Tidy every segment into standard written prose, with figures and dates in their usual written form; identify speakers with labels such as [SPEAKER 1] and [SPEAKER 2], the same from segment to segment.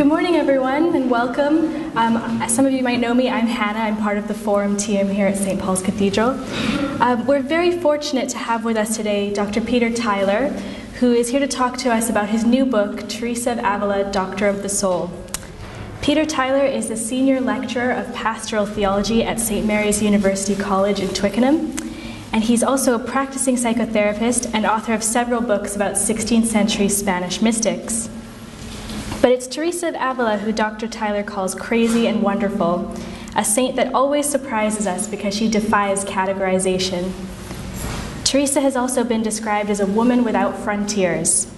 [SPEAKER 1] Good morning, everyone, and welcome. Some of you might know me. I'm Hannah. I'm part of the Forum team here at St. Paul's Cathedral. We're very fortunate to have with us today Dr. Peter Tyler, who is here to talk to us about his new book, Teresa of Avila, Doctor of the Soul. Peter Tyler is the Senior Lecturer of Pastoral Theology at St. Mary's University College in Twickenham, and he's also a practicing psychotherapist and author of several books about 16th century Spanish mystics. But it's Teresa of Avila who Dr. Tyler calls crazy and wonderful, a saint that always surprises us because she defies categorization. Teresa has also been described as a woman without frontiers,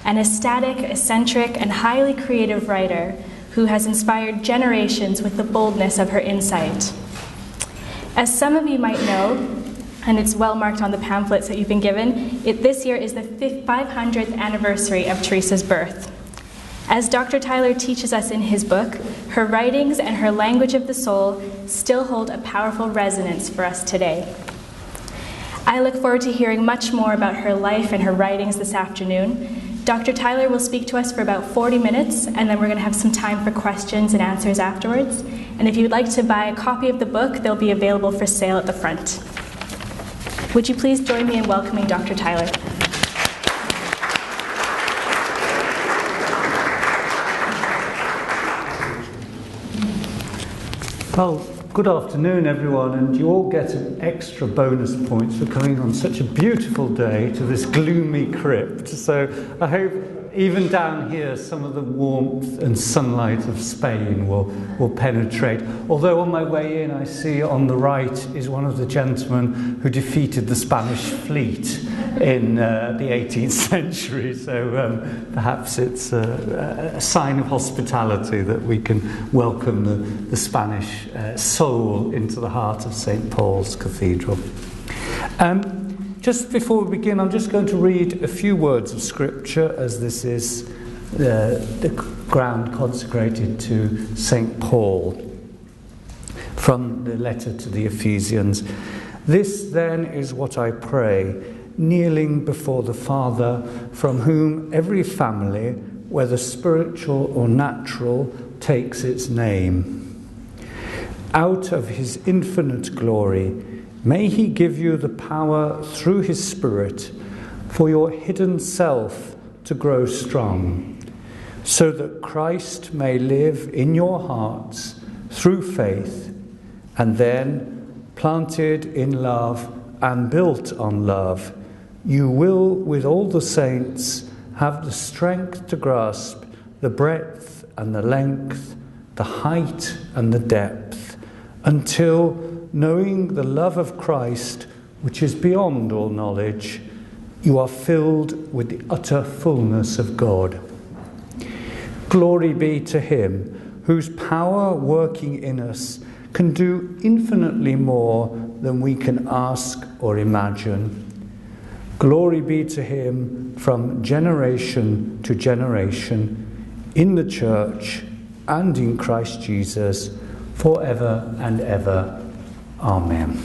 [SPEAKER 1] an ecstatic, eccentric, and highly creative writer who has inspired generations with the boldness of her insight. As some of you might know, and it's well marked on the pamphlets that you've been given, this year is the 500th anniversary of Teresa's birth. As Dr. Tyler teaches us in his book, her writings and her language of the soul still hold a powerful resonance for us today. I look forward to hearing much more about her life and her writings this afternoon. Dr. Tyler will speak to us for about 40 minutes, and then we're going to have some time for questions and answers afterwards. And if you'd like to buy a copy of the book, they'll be available for sale at the front. Would you please join me in welcoming Dr. Tyler?
[SPEAKER 2] Well, good afternoon, everyone, and you all get an extra bonus points for coming on such a beautiful day to this gloomy crypt. So I hope even down here some of the warmth and sunlight of Spain will penetrate. Although on my way in I see on the right is one of the gentlemen who defeated the Spanish fleet in the 18th century. So perhaps it's a sign of hospitality that we can welcome the Spanish soul into the heart of St. Paul's Cathedral. Just before we begin, I'm just going to read a few words of Scripture, as this is the ground consecrated to St. Paul, from the letter to the Ephesians. This then is what I pray, kneeling before the Father, from whom every family, whether spiritual or natural, takes its name. Out of his infinite glory, may he give you the power through his Spirit for your hidden self to grow strong, so that Christ may live in your hearts through faith, and then, planted in love and built on love, you will, with all the saints, have the strength to grasp the breadth and the length, the height and the depth, until, knowing the love of Christ, which is beyond all knowledge, you are filled with the utter fullness of God. Glory be to him, whose power working in us can do infinitely more than we can ask or imagine. Glory be to him from generation to generation, in the Church and in Christ Jesus, forever and ever. Amen.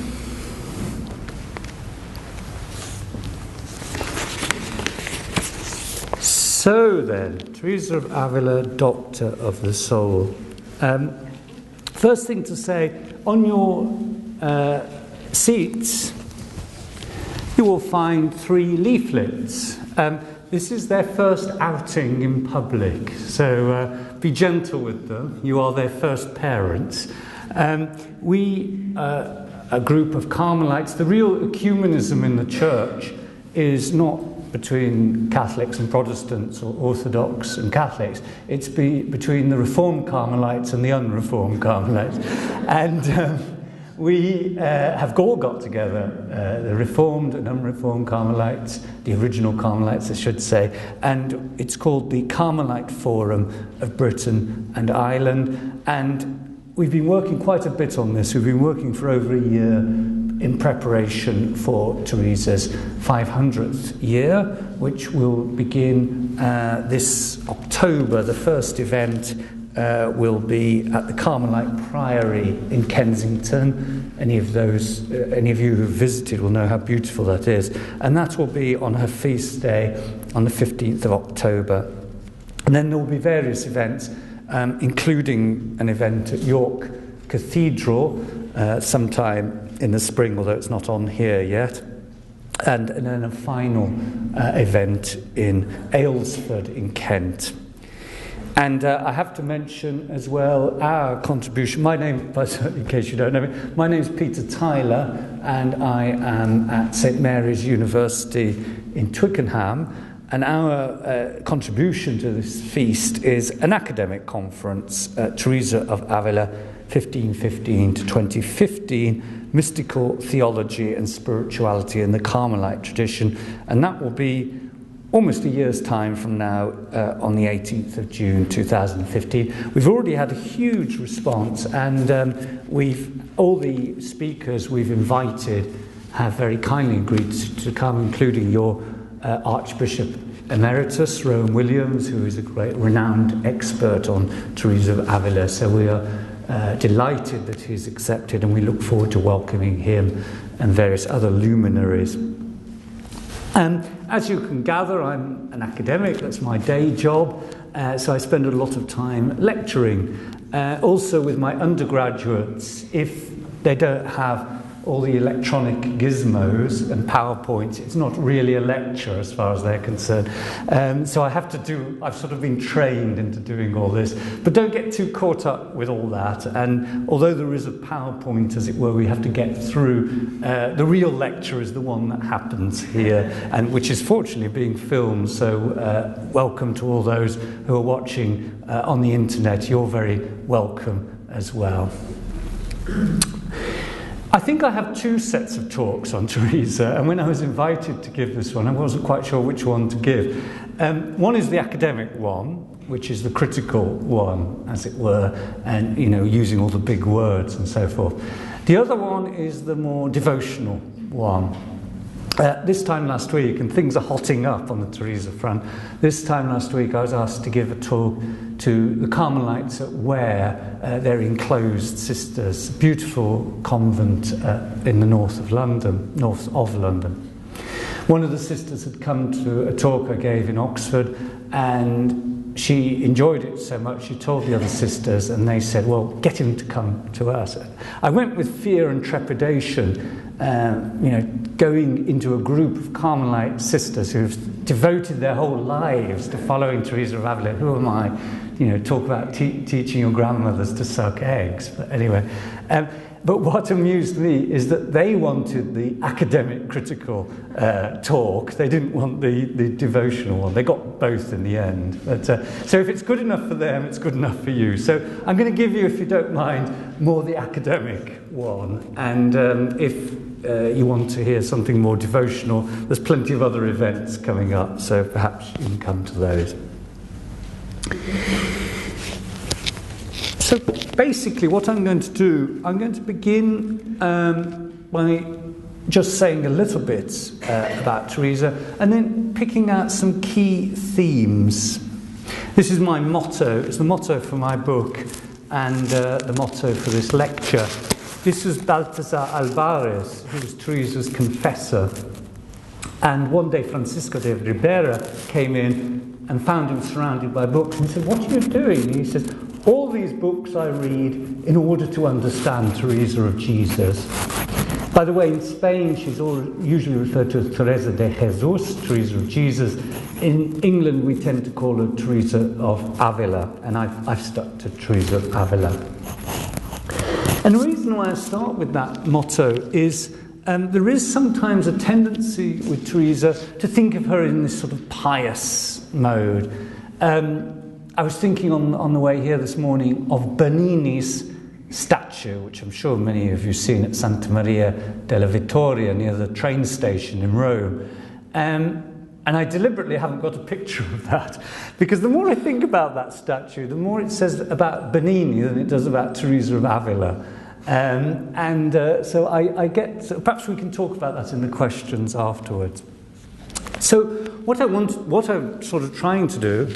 [SPEAKER 2] So then, Teresa of Avila, Doctor of the Soul. First thing to say, on your seats, you will find 3 leaflets. This is their first outing in public, so be gentle with them. You are their first parents. We, a group of Carmelites, the real ecumenism in the church is not between Catholics and Protestants or Orthodox and Catholics. It's between the Reformed Carmelites and the unreformed Carmelites. And we have all got together, the Reformed and unreformed Carmelites, the original Carmelites, I should say, and it's called the Carmelite Forum of Britain and Ireland. And we've been working quite a bit on this. We've been working for over a year in preparation for Teresa's 500th year, which will begin this October. The first event will be at the Carmelite Priory in Kensington. Any of you who visited will know how beautiful that is. And that will be on her feast day on the 15th of October. And then there will be various events including an event at York Cathedral sometime in the spring, although it's not on here yet, and then a final event in Aylesford in Kent. And I have to mention as well our contribution. My name, in case you don't know me, my name is Peter Tyler, and I am at St Mary's University in Twickenham. And our contribution to this feast is an academic conference, Teresa of Avila, 1515 to 2015, Mystical Theology and Spirituality in the Carmelite Tradition. And that will be almost a year's time from now, on the 18th of June 2015. We've already had a huge response, and all the speakers we've invited have very kindly agreed to come, including your Archbishop Emeritus, Rowan Williams, who is a great renowned expert on Teresa of Avila. So we are delighted that he's accepted, and we look forward to welcoming him and various other luminaries. As you can gather, I'm an academic, that's my day job, so I spend a lot of time lecturing. Also with my undergraduates, if they don't have all the electronic gizmos and PowerPoint, it's not really a lecture as far as they're concerned. So I've sort of been trained into doing all this. But don't get too caught up with all that. And although there is a PowerPoint, as it were, we have to get through. The real lecture is the one that happens here, and which is fortunately being filmed. So welcome to all those who are watching on the internet. You're very welcome as well. I think I have two sets of talks on Teresa, and when I was invited to give this one, I wasn't quite sure which one to give. One is the academic one, which is the critical one, as it were, and using all the big words and so forth. The other one is the more devotional one. This time last week, and things are hotting up on the Teresa front, this time last week I was asked to give a talk to the Carmelites at Ware, their enclosed sisters, a beautiful convent in the north of London. One of the sisters had come to a talk I gave in Oxford, and she enjoyed it so much she told the other sisters, and they said, well, get him to come to us. I went with fear and trepidation, going into a group of Carmelite sisters who've devoted their whole lives to following Teresa of Avila. Who am I? Talk about teaching your grandmothers to suck eggs. But anyway, but what amused me is that they wanted the academic critical talk. They didn't want the devotional one. They got both in the end. But so if it's good enough for them, it's good enough for you. So I'm going to give you, if you don't mind, more the academic one. And if you want to hear something more devotional, there's plenty of other events coming up, so perhaps you can come to those. So basically what I'm going to do, I'm going to begin by just saying a little bit about Teresa, and then picking out some key themes. This is my motto. It's the motto for my book and the motto for this lecture. This was Baltasar Alvarez, who was Teresa's confessor. And one day Francisco de Ribera came in and found him surrounded by books, and he said, what are you doing? And he says, all these books I read in order to understand Teresa of Jesus. By the way, in Spain, she's usually referred to as Teresa de Jesus, Teresa of Jesus. In England, we tend to call her Teresa of Avila, and I've stuck to Teresa of Avila. And the reason why I start with that motto is there is sometimes a tendency with Teresa to think of her in this sort of pious mode. I was thinking on the way here this morning of Bernini's statue, which I'm sure many of you have seen at Santa Maria della Vittoria near the train station in Rome. And I deliberately haven't got a picture of that, because the more I think about that statue, the more it says about Bernini than it does about Teresa of Avila. So perhaps we can talk about that in the questions afterwards. So what I'm sort of trying to do,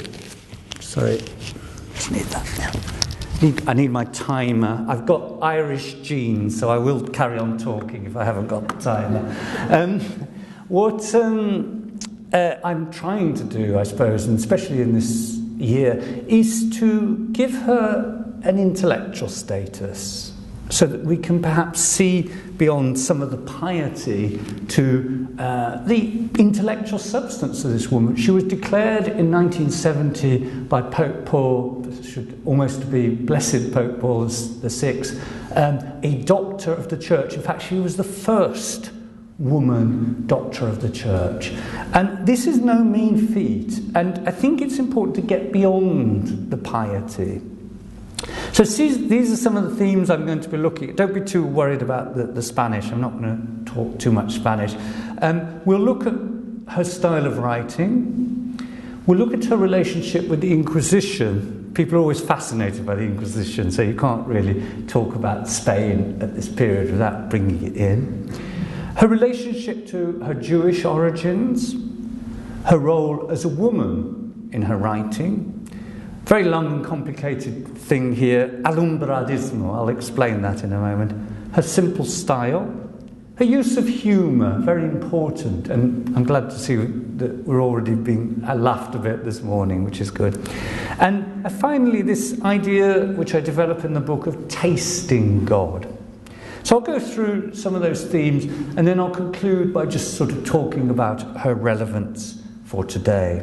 [SPEAKER 2] sorry, just need that now. I need my timer. I've got Irish genes, so I will carry on talking if I haven't got the timer. What I'm trying to do, I suppose, and especially in this year is to give her an intellectual status, so that we can perhaps see beyond some of the piety to the intellectual substance of this woman. She was declared in 1970 by Pope Paul, should almost be Blessed Pope Paul VI, a doctor of the Church. In fact, she was the first woman doctor of the Church. And this is no mean feat, and I think it's important to get beyond the piety. So these are some of the themes I'm going to be looking at. Don't be too worried about the Spanish. I'm not going to talk too much Spanish. We'll look at her style of writing. We'll look at her relationship with the Inquisition. People are always fascinated by the Inquisition, so you can't really talk about Spain at this period without bringing it in. Her relationship to her Jewish origins, her role as a woman in her writing. Very long and complicated thing here, alumbradismo, I'll explain that in a moment. Her simple style, her use of humour, very important, and I'm glad to see that we're already being laughed a bit this morning, which is good. And finally, this idea which I develop in the book of tasting God. So I'll go through some of those themes, and then I'll conclude by just sort of talking about her relevance for today.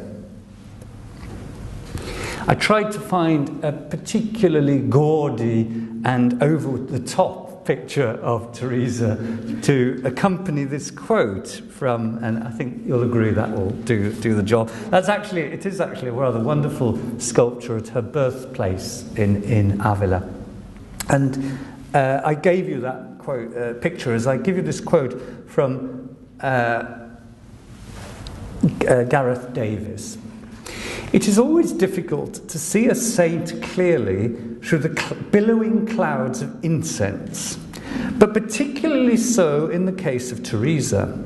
[SPEAKER 2] I tried to find a particularly gaudy and over-the-top picture of Teresa to accompany this quote from, and I think you'll agree that will do the job. It is actually a rather wonderful sculpture at her birthplace in Avila. And I gave you that quote, picture as I give you this quote from Gareth Davis. It is always difficult to see a saint clearly through the billowing clouds of incense, but particularly so in the case of Teresa.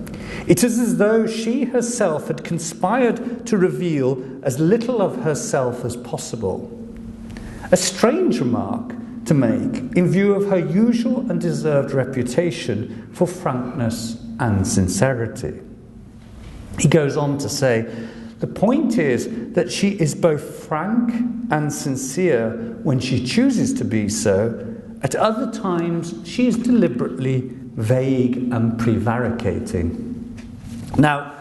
[SPEAKER 2] It is as though she herself had conspired to reveal as little of herself as possible. A strange remark to make in view of her usual and deserved reputation for frankness and sincerity. He goes on to say, the point is that she is both frank and sincere when she chooses to be so. At other times, she is deliberately vague and prevaricating. Now,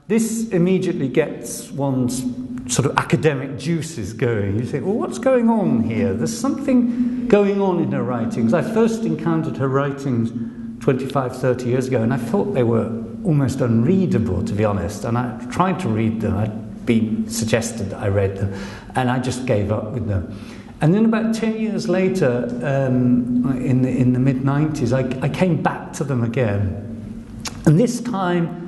[SPEAKER 2] this immediately gets one's sort of academic juices going. You think, well, what's going on here? There's something going on in her writings. I first encountered her writings 25, 30 years ago, and I thought they were almost unreadable, to be honest. And I tried to read them. I'd been suggested that I read them, and I just gave up with them. And then about 10 years later, in the mid-90s, I came back to them again. And this time,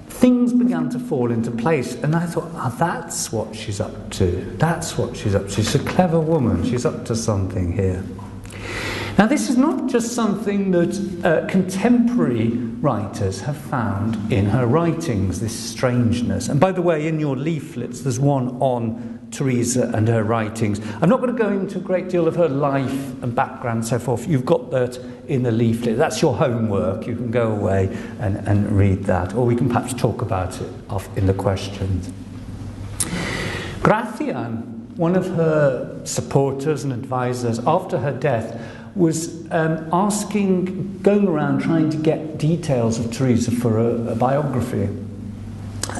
[SPEAKER 2] things began to fall into place. And I thought, that's what she's up to. That's what she's up to. She's a clever woman. She's up to something here. Now, this is not just something that contemporary writers have found in her writings, this strangeness. And by the way, in your leaflets, there's one on Teresa and her writings. I'm not going to go into a great deal of her life and background and so forth. You've got that in the leaflet. That's your homework. You can go away and read that. Or we can perhaps talk about it in the questions. Gratian, one of her supporters and advisors, after her death, was going around trying to get details of Teresa for a biography.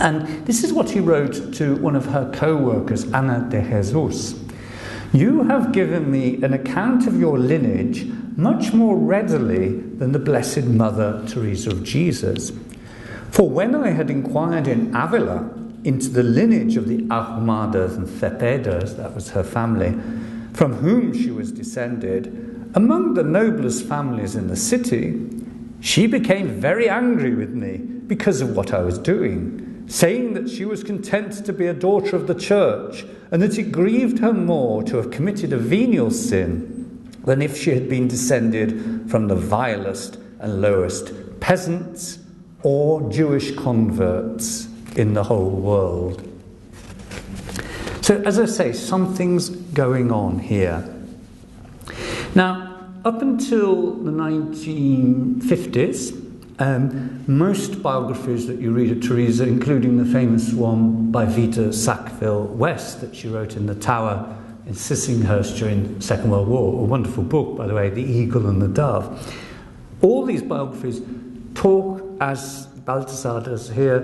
[SPEAKER 2] And this is what he wrote to one of her co-workers, Ana de Jesus. You have given me an account of your lineage much more readily than the Blessed Mother Teresa of Jesus. For when I had inquired in Avila into the lineage of the Ahumadas and Cepedas, that was her family, from whom she was descended, among the noblest families in the city, she became very angry with me because of what I was doing, saying that she was content to be a daughter of the church and that it grieved her more to have committed a venial sin than if she had been descended from the vilest and lowest peasants or Jewish converts in the whole world. So, as I say, something's going on here. Now, up until the 1950s, Most biographies that you read of Teresa, including the famous one by Vita Sackville-West that she wrote in the Tower in Sissinghurst during the Second World War, a wonderful book, by the way, The Eagle and the Dove. All these biographies talk, as Balthasar does here,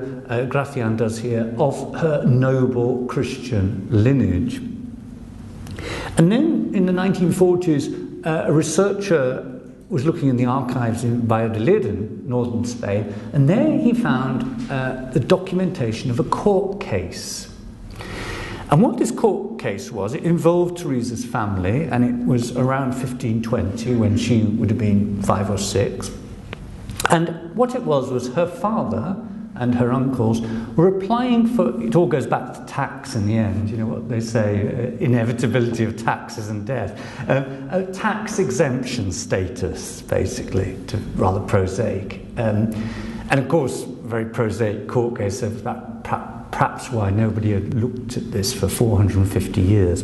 [SPEAKER 2] Gratian does here, of her noble Christian lineage. And then in the 1940s, a researcher was looking in the archives in Valladolid in northern Spain, and there he found the documentation of a court case. And what this court case was, it involved Teresa's family, and it was around 1520 when she would have been 5 or 6. And what it was her father and her uncles were applying for, it all goes back to tax in the end, you know what they say, inevitability of taxes and death, a tax exemption status, basically, to rather prosaic. And of course, very prosaic court case, so that perhaps why nobody had looked at this for 450 years.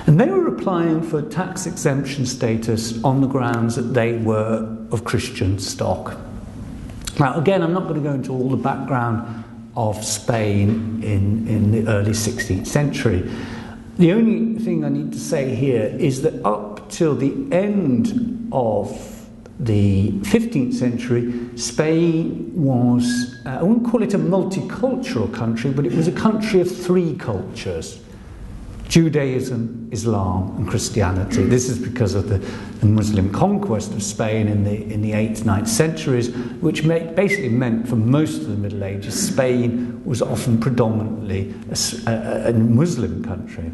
[SPEAKER 2] And they were applying for tax exemption status on the grounds that they were of Christian stock. Now, again, I'm not going to go into all the background of Spain in the early 16th century. The only thing I need to say here is that up till the end of the 15th century, Spain was, I wouldn't call it a multicultural country, but it was a country of 3 cultures: Judaism, Islam and Christianity. This is because of the Muslim conquest of Spain in the 8th, 9th centuries, which basically meant for most of the Middle Ages, Spain was often predominantly a Muslim country.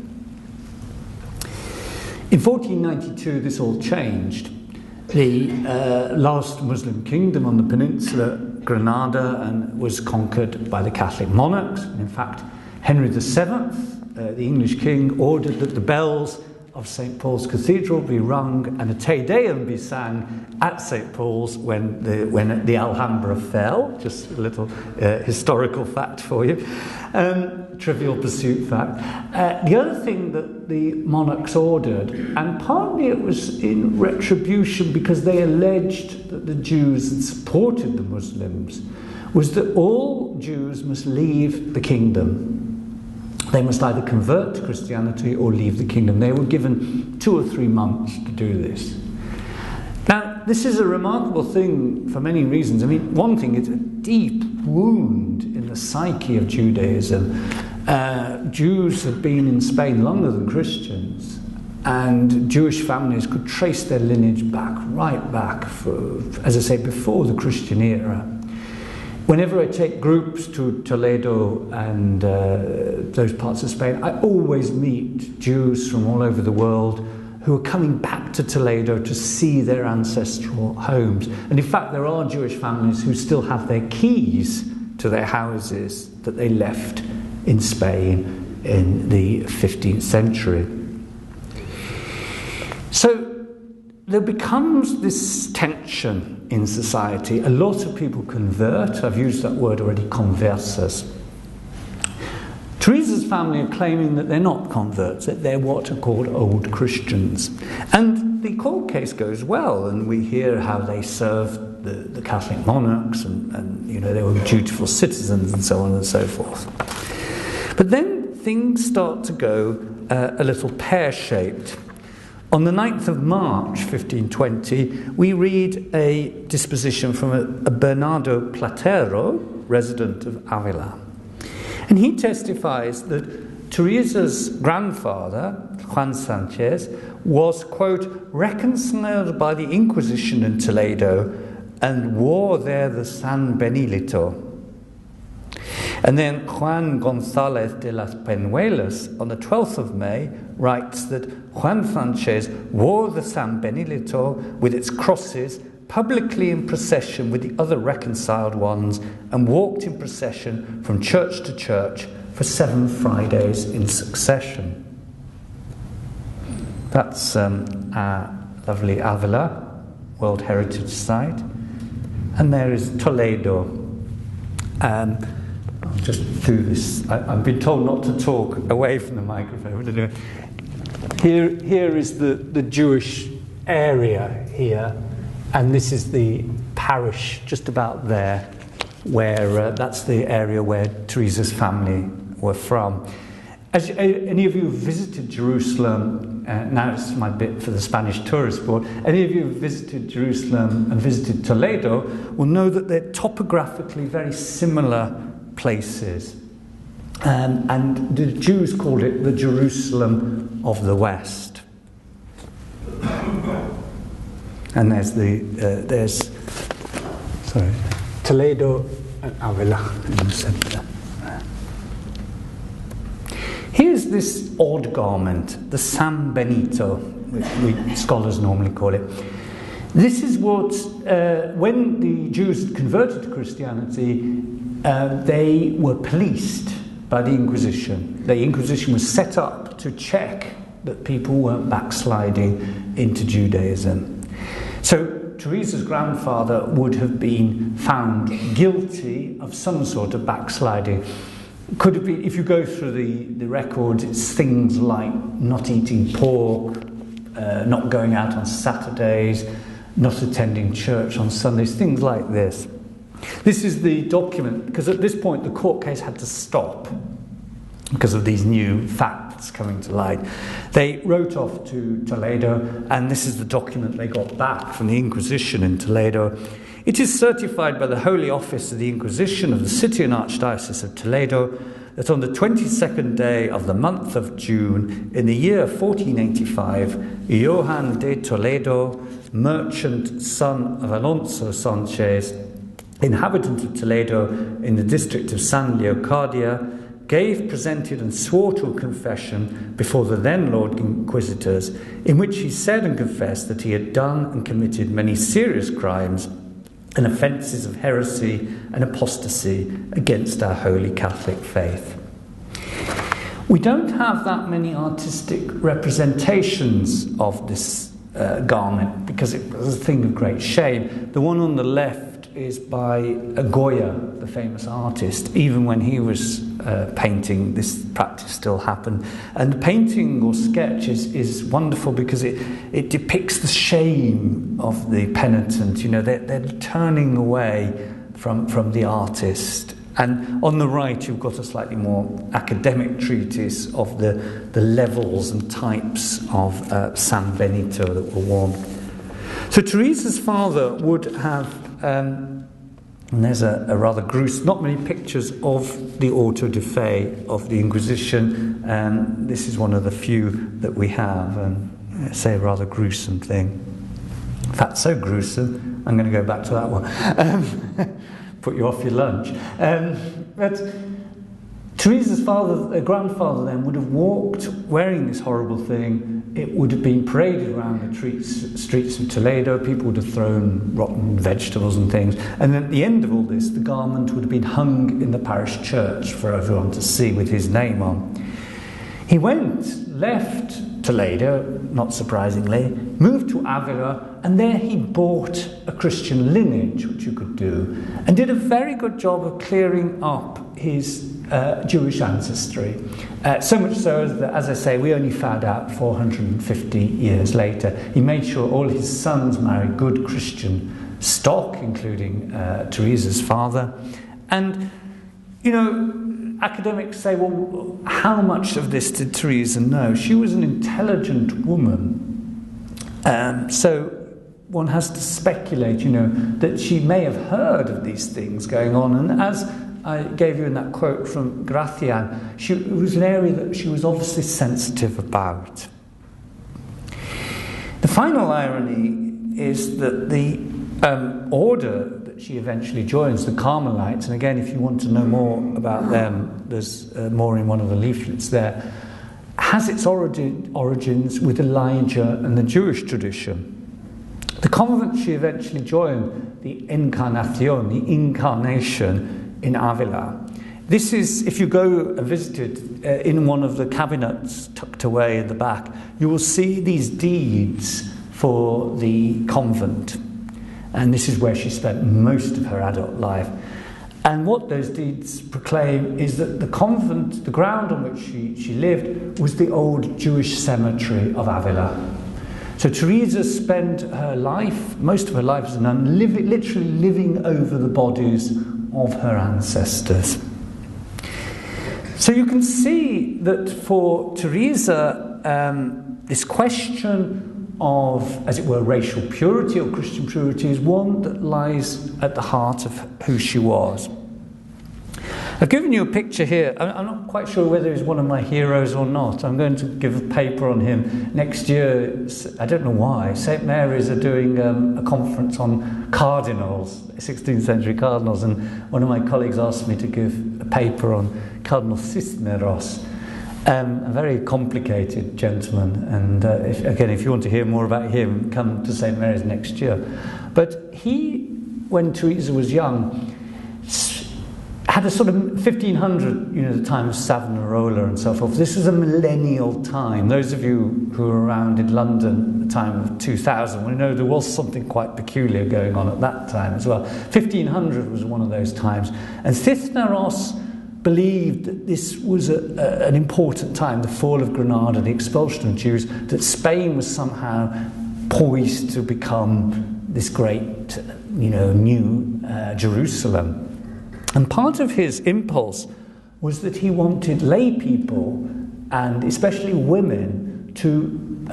[SPEAKER 2] In 1492, this all changed. The last Muslim kingdom on the peninsula, Granada, was conquered by the Catholic monarchs. In fact, Henry VII, the English king, ordered that the bells of St. Paul's Cathedral be rung and a Te Deum be sang at St. Paul's when the Alhambra fell. Just a little historical fact for you. Trivial pursuit fact. The other thing that the monarchs ordered, and partly it was in retribution because they alleged that the Jews had supported the Muslims, was that all Jews must leave the kingdom. They must either convert to Christianity or leave the kingdom. They were given 2 or 3 months to do this. Now, this is a remarkable thing for many reasons. I mean, one thing is a deep wound in the psyche of Judaism. Jews had been in Spain longer than Christians, and Jewish families could trace their lineage right back, as I say, before the Christian era. Whenever I take groups to Toledo and those parts of Spain, I always meet Jews from all over the world who are coming back to Toledo to see their ancestral homes. And in fact, there are Jewish families who still have their keys to their houses that they left in Spain in the 15th century. So there becomes this tension in society. A lot of people convert. I've used that word already, conversos. Teresa's family are claiming that they're not converts, that they're what are called old Christians. And the court case goes well, and we hear how they served the Catholic monarchs, and you know, they were dutiful citizens and so on and so forth. But then things start to go a little pear-shaped. On the 9th of March, 1520, we read a disposition from a Bernardo Platero, resident of Avila. And he testifies that Teresa's grandfather, Juan Sanchez, was, quote, reconciled by the Inquisition in Toledo and wore there the San Benito. And then Juan González de las Peñuelas, on the 12th of May, writes that Juan Sanchez wore the San Benito with its crosses publicly in procession with the other reconciled ones and walked in procession from church to church for 7 Fridays in succession. That's our lovely Avila, World Heritage Site. And there is Toledo. I'll just do this. I've been told not to talk away from the microphone. Here is the Jewish area here, and this is the parish just about there, where that's the area where Teresa's family were from. As any of you have visited Jerusalem, now it's my bit for the Spanish tourist board, any of you who have visited Jerusalem and visited Toledo will know that they're topographically very similar places. And the Jews called it the Jerusalem of the West. And there's Toledo and Avila in the centre. Here's this odd garment, the San Benito, which we scholars normally call it. This is what, when the Jews converted to Christianity, they were policed by the Inquisition. The Inquisition was set up to check that people weren't backsliding into Judaism. So Teresa's grandfather would have been found guilty of some sort of backsliding. Could have been, if you go through the records, it's things like not eating pork, not going out on Saturdays, not attending church on Sundays, things like this. This is the document, because at this point the court case had to stop because of these new facts coming to light. They wrote off to Toledo, and this is the document they got back from the Inquisition in Toledo. It is certified by the Holy Office of the Inquisition of the City and Archdiocese of Toledo that on the 22nd day of the month of June, in the year 1485, Johann de Toledo, merchant, son of Alonso Sanchez, inhabitant of Toledo in the district of San Leocadia, gave, presented and swore to a confession before the then Lord Inquisitors, in which he said and confessed that he had done and committed many serious crimes and offences of heresy and apostasy against our holy Catholic faith. We don't have that many artistic representations of this garment because it was a thing of great shame. The one on the left is by Goya, the famous artist. Even when he was painting, this practice still happened. And the painting or sketch is wonderful because it depicts the shame of the penitent. You know, they're turning away from the artist. And on the right, you've got a slightly more academic treatise of the levels and types of San Benito that were worn. So Teresa's father would have, and there's a rather gruesome, not many pictures of the auto de fe of the Inquisition, and this is one of the few that we have, and say a rather gruesome thing. In fact, so gruesome, I'm going to go back to that one. Put you off your lunch. But Teresa's grandfather then would have walked wearing this horrible thing. It would have been paraded around the streets of Toledo. People would have thrown rotten vegetables and things. And at the end of all this, the garment would have been hung in the parish church for everyone to see with his name on. He left Toledo, not surprisingly, moved to Avila, and there he bought a Christian lineage, which you could do, and did a very good job of clearing up his Jewish ancestry. So much so that, as I say, we only found out 450 years later. He made sure all his sons married good Christian stock, including Teresa's father. And, you know, academics say, well, how much of this did Teresa know? She was an intelligent woman. So one has to speculate, you know, that she may have heard of these things going on. And as I gave you in that quote from Gratian, it was an area that she was obviously sensitive about. The final irony is that the order that she eventually joins, the Carmelites, and again, if you want to know more about them, there's more in one of the leaflets there, has its origins with Elijah and the Jewish tradition. The convent she eventually joined, the Encarnación, the Incarnation, in Avila. This is, if you go and visit it, in one of the cabinets tucked away in the back, you will see these deeds for the convent. And this is where she spent most of her adult life. And what those deeds proclaim is that the convent, the ground on which she lived, was the old Jewish cemetery of Avila. So Teresa spent her life, most of her life as a nun, literally living over the bodies of her ancestors. So you can see that for Teresa, this question of, as it were, racial purity or Christian purity is one that lies at the heart of who she was. I've given you a picture here. I'm not quite sure whether he's one of my heroes or not. I'm going to give a paper on him next year. I don't know why. St. Mary's are doing a conference on cardinals, 16th century cardinals, and one of my colleagues asked me to give a paper on Cardinal Cisneros, a very complicated gentleman. And if you want to hear more about him, come to St. Mary's next year. But he, when Teresa was young, had a sort of 1500, the time of Savonarola and so forth. This is a millennial time. Those of you who were around in London at the time of 2000 will know there was something quite peculiar going on at that time as well. 1500 was one of those times. And Cisneros believed that this was an important time, the fall of Granada, the expulsion of Jews, that Spain was somehow poised to become this great, new Jerusalem. And part of his impulse was that he wanted lay people, and especially women, to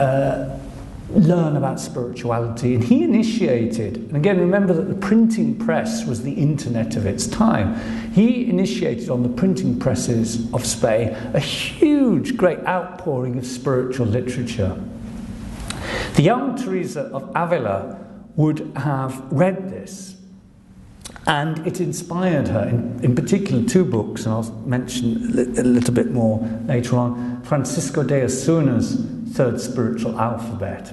[SPEAKER 2] learn about spirituality. And he initiated, and again remember that the printing press was the internet of its time, he initiated on the printing presses of Spain a huge, great outpouring of spiritual literature. The young Teresa of Avila would have read this, and it inspired her, in particular two books, and I'll mention a little bit more later on, Francisco de Osuna's Third Spiritual Alphabet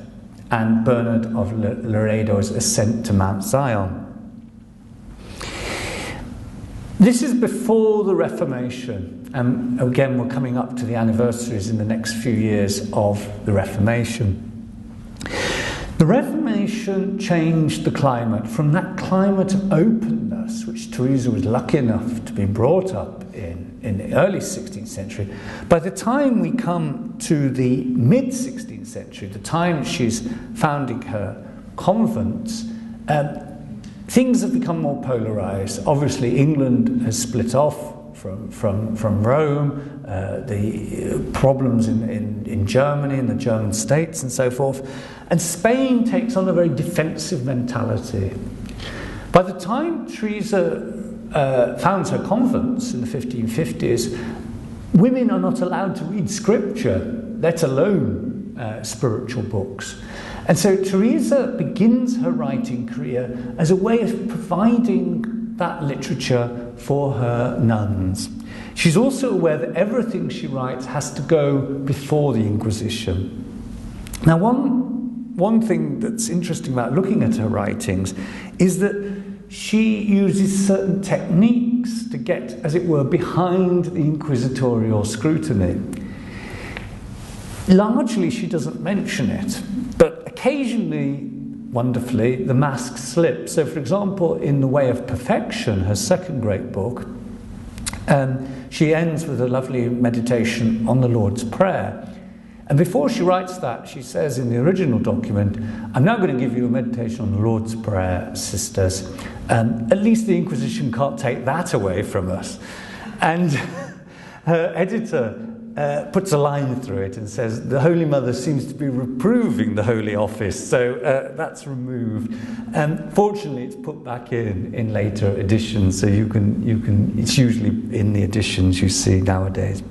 [SPEAKER 2] and Bernard of Laredo's Ascent to Mount Zion. This is before the Reformation, and again we're coming up to the anniversaries in the next few years of the Reformation. The Reformation changed the climate from that climate of openness, which Teresa was lucky enough to be brought up in the early 16th century. By the time we come to the mid-16th century, the time she's founding her convents, things have become more polarized. Obviously, England has split off from Rome, the problems in Germany and the German states and so forth. And Spain takes on a very defensive mentality. By the time Teresa founds her convents in the 1550s, women are not allowed to read scripture, let alone spiritual books. And so Teresa begins her writing career as a way of providing that literature for her nuns. She's also aware that everything she writes has to go before the Inquisition. Now, one thing that's interesting about looking at her writings is that she uses certain techniques to get, as it were, behind the inquisitorial scrutiny. Largely, she doesn't mention it, but occasionally, wonderfully, the mask slips. So, for example, in The Way of Perfection, her second great book, she ends with a lovely meditation on the Lord's Prayer. And before she writes that, she says in the original document, I'm now going to give you a meditation on the Lord's Prayer, sisters. At least the Inquisition can't take that away from us. And her editor puts a line through it and says, the Holy Mother seems to be reproving the Holy Office, so that's removed. Fortunately, it's put back in later editions, so you can. It's usually in the editions you see nowadays.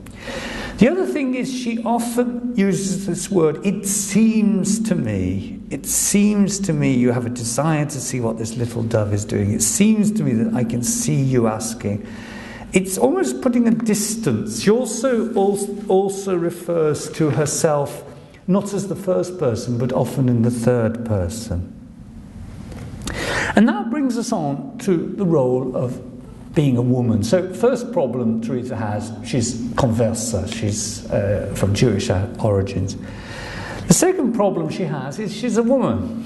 [SPEAKER 2] The other thing is she often uses this word, it seems to me you have a desire to see what this little dove is doing. It seems to me that I can see you asking. It's almost putting a distance. She also refers to herself not as the first person, but often in the third person. And that brings us on to the role of being a woman. So first problem Teresa has, she's conversa, she's from Jewish origins. The second problem she has is she's a woman.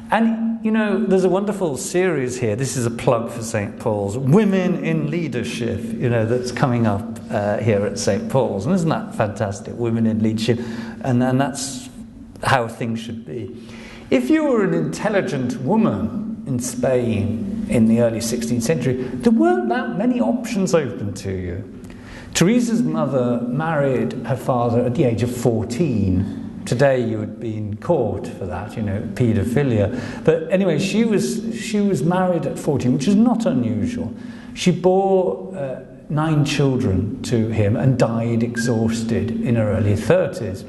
[SPEAKER 2] And, there's a wonderful series here, this is a plug for St. Paul's, Women in Leadership, that's coming up here at St. Paul's. And isn't that fantastic, Women in Leadership? And that's how things should be. If you were an intelligent woman in Spain in the early 16th century, there weren't that many options open to you. Teresa's mother married her father at the age of 14. Today you would be in court for that, paedophilia. But anyway, she was married at 14, which is not unusual. She bore 9 children to him and died exhausted in her early 30s.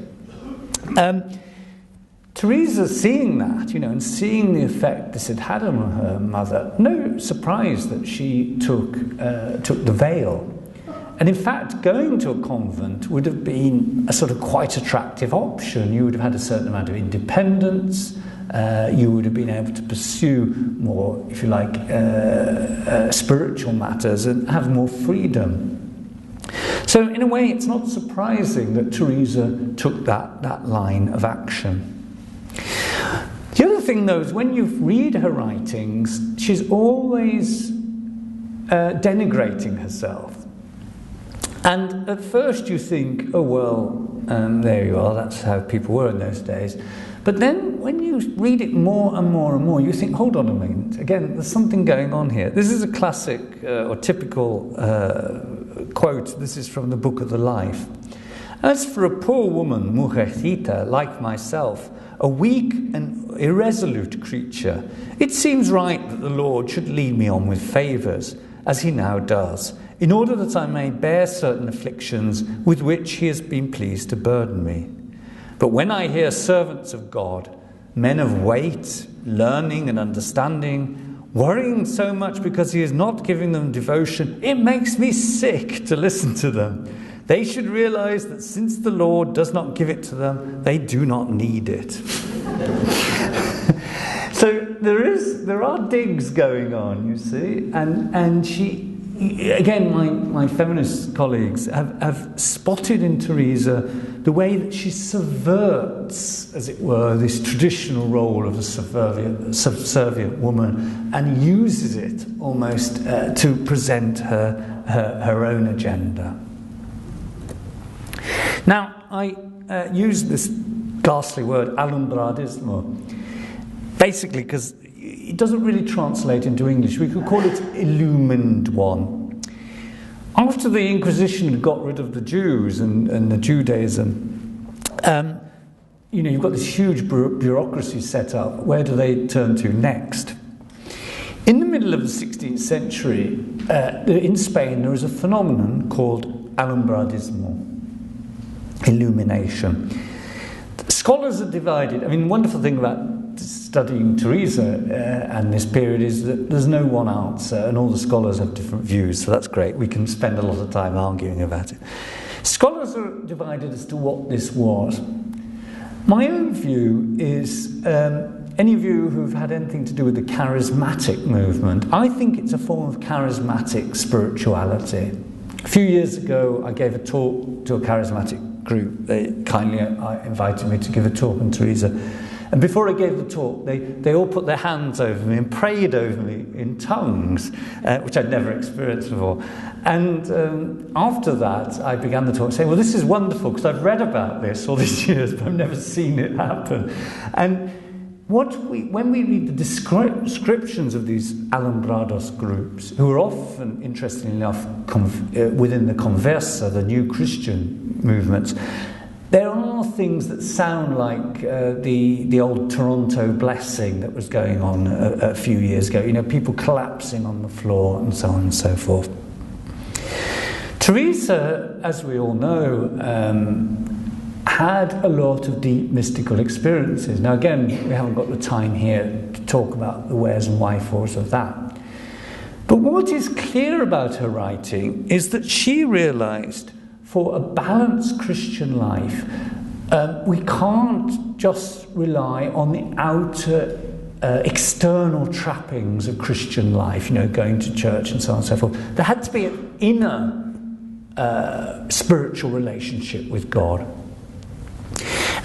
[SPEAKER 2] Teresa, seeing that, and seeing the effect this had had on her mother, no surprise that she took the veil. And in fact, going to a convent would have been a sort of quite attractive option. You would have had a certain amount of independence. You would have been able to pursue more, if you like, spiritual matters and have more freedom. So in a way, it's not surprising that Teresa took that line of action. The other thing, though, is when you read her writings, she's always denigrating herself. And at first you think, oh, well, there you are, that's how people were in those days. But then when you read it more and more and more, you think, hold on a minute, again, there's something going on here. This is a classic or typical quote. This is from the Book of the Life. As for a poor woman, mujercita, like myself, a weak and irresolute creature, it seems right that the Lord should lead me on with favours, as he now does, in order that I may bear certain afflictions with which he has been pleased to burden me. But when I hear servants of God, men of weight, learning and understanding, worrying so much because he is not giving them devotion, it makes me sick to listen to them. They should realize that since the Lord does not give it to them, they do not need it. So there are digs going on, you see, and she, again, my feminist colleagues have spotted in Teresa the way that she subverts, as it were, this traditional role of a subservient woman and uses it almost to present her own agenda. Now, I use this ghastly word, alumbradismo, basically because it doesn't really translate into English. We could call it illumined one. After the Inquisition had got rid of the Jews and the Judaism, you've got this huge bureaucracy set up. Where do they turn to next? In the middle of the 16th century, in Spain, there is a phenomenon called alumbradismo, illumination. Scholars are divided. I mean, the wonderful thing about studying Teresa and this period is that there's no one answer and all the scholars have different views, so that's great. We can spend a lot of time arguing about it. Scholars are divided as to what this was. My own view is, any of you who've had anything to do with the Charismatic movement, I think it's a form of charismatic spirituality. A few years ago, I gave a talk to a Charismatic group. They kindly invited me to give a talk on Teresa. And before I gave the talk, they all put their hands over me and prayed over me in tongues, which I'd never experienced before. And after that, I began the talk saying, well, this is wonderful, because I've read about this all these years, but I've never seen it happen. And when we read the descriptions of these alumbrados groups, who are often, interestingly enough, within the Conversa, the new Christian movements, there are things that sound like the old Toronto blessing that was going on a few years ago. People collapsing on the floor and so on and so forth. Teresa, as we all know, had a lot of deep mystical experiences. Now again, we haven't got the time here to talk about the wheres and wherefores of that. But what is clear about her writing is that she realized for a balanced Christian life, we can't just rely on the outer external trappings of Christian life, going to church and so on and so forth. There had to be an inner spiritual relationship with God.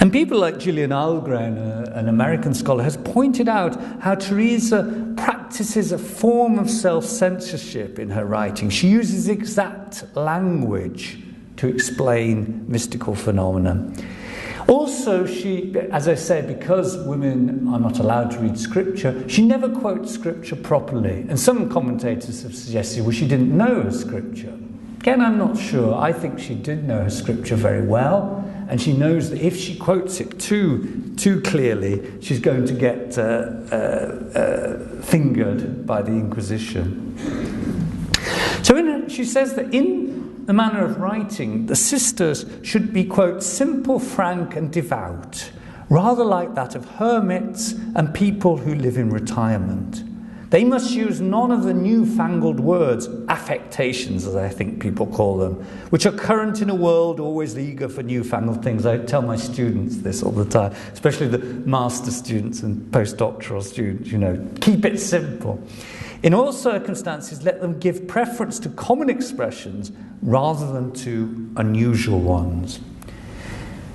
[SPEAKER 2] And people like Gillian Algren, an American scholar, has pointed out how Teresa practices a form of self-censorship in her writing. She uses exact language to explain mystical phenomena. Also, she, as I said, because women are not allowed to read scripture, she never quotes scripture properly. And some commentators have suggested, well, she didn't know her scripture. Again, I'm not sure. I think she did know her scripture very well, and she knows that if she quotes it too clearly, she's going to get fingered by the Inquisition. So she says that in the manner of writing, the sisters should be, quote, simple, frank and devout, rather like that of hermits and people who live in retirement. They must use none of the newfangled words, affectations, as I think people call them, which are current in a world always eager for newfangled things. I tell my students this all the time, especially the master students and postdoctoral students, keep it simple. In all circumstances, let them give preference to common expressions rather than to unusual ones.